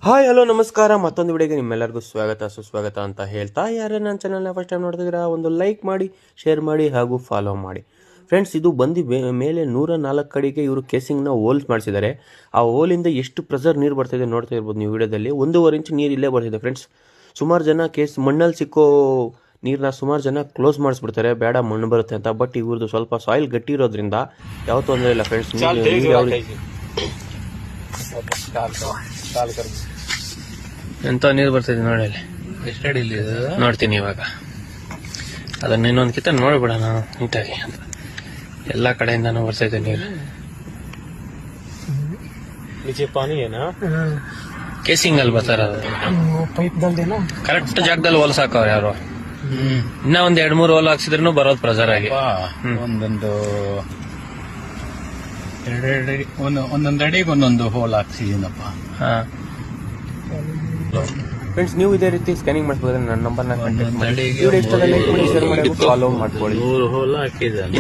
Hi hello ನಮಸ್ಕಾರ. ಮತ್ತೊಂದು ವಿಡಿಯೋಗೆ ನಿಮ್ಮೆಲ್ಲರಿಗೂ ಸ್ವಾಗತ ಸುಸ್ವಾಗತ ಅಂತ ಹೇಳ್ತಾ, ಯಾರು ನನ್ನ ಚಾನಲ್ನ ಫಸ್ಟ್ ಟೈಮ್ ನೋಡ್ತಿದ್ದೀರಾ ಒಂದು ಲೈಕ್ ಮಾಡಿ, ಶೇರ್ ಮಾಡಿ ಹಾಗೂ ಫಾಲೋ ಮಾಡಿ. ಫ್ರೆಂಡ್ಸ್, ಇದು ಬಂದು ಮೇಲೆ 104 ಕಡೆಗೆ ಇವರು ಕೇಸಿಂಗ್ನ ಹೋಲ್ಸ್ ಮಾಡಿಸಿದ್ದಾರೆ. ಆ ಹೋಲಿಂದ ಎಷ್ಟು ಪ್ರೆಷರ್ ನೀರು ಬರ್ತಿದೆ ನೋಡ್ತಾ ಇರ್ಬೋದು ನೀವು ವಿಡಿಯೋದಲ್ಲಿ. 1.5 ಇಂಚ್ ನೀರು ಇಲ್ಲೇ ಬರ್ತಿದೆ ಫ್ರೆಂಡ್ಸ್. ಸುಮಾರು ಜನ ಮಣ್ಣಲ್ಲಿ ಸಿಕ್ಕೋ ನೀರನ್ನ ಸುಮಾರು ಜನ ಕ್ಲೋಸ್ ಮಾಡಿಸ್ಬಿಡ್ತಾರೆ, ಬೇಡ ಮಣ್ಣು ಬರುತ್ತೆ ಅಂತ. ಬಟ್ ಇವ್ರದ್ದು ಸ್ವಲ್ಪ ಸಾಯಿಲ್ ಗಟ್ಟಿ ಇರೋದ್ರಿಂದ ಯಾವ ತೊಂದರೆ ಇಲ್ಲ ಫ್ರೆಂಡ್ಸ್. ಎಂತ ನೀರು ಬರ್ತಿದೆ ನೋಡಿ ಅಲ್ಲಿ. ಎಷ್ಟು ಅಡಿ ಇಲ್ಲಿ ನೋಡ್ತೀನಿ ಇವಾಗ. ಅದನ್ನ ಇನ್ನೊಂದು ಕಿತ್ತ ನೋಡ್ಬಿಡೋಣ ನೀಟಾಗಿ. ಎಲ್ಲ ಕಡೆಯಿಂದಾನು ಬರ್ತಾ ಇದೆ ನೀರು. नीचे पानी है ना, ಕೇಸಿಂಗ್ ಅಲ್ಲಿ ಬರ್ತಾರ ಪೈಪ್ ದಂಡೆನ ಕರೆಕ್ಟ್ ಜಾಗದಲ್ಲಿ ಹೋಲ್ ಸಾಕವ್ರ ಯಾರು. ಇನ್ನ ಒಂದ್ 2-3 ಹೋಲ್ ಹಾಕ್ಸಿದ್ರು ಬರೋದು ಪ್ರೆಷರ್ ಆಗಿ. ಒಂದೊಂದು ಒಂದೊಂದು ಅಡಿಗೆ ಒಂದೊಂದು ಹೋಲ್ ಹಾಕ್ಸಿದೀನಪ್ಪ. ಫ್ರೆಂಡ್ಸ್, ನೀವು ಇದೇ ರೀತಿ ಸ್ಕ್ಯಾನಿಂಗ್ ಮಾಡಿಸ್ಬೋದ್ರೆ ನನ್ನ ನಂಬರ್ನ ಕಾಂಟ್ಯಾಕ್ಟ್ ಮಾಡಿ. ಅಡಿಗೆ ಇಷ್ಟ ಲೈಕ್ ಮಾಡಿ, ಶೇರ್ ಮಾಡಿ, ಫಾಲೋ ಮಾಡ್ಕೊಳ್ಳಿ. 100 ಹೋಲ್ ಹಾಕಿದ್ದಾನೆ.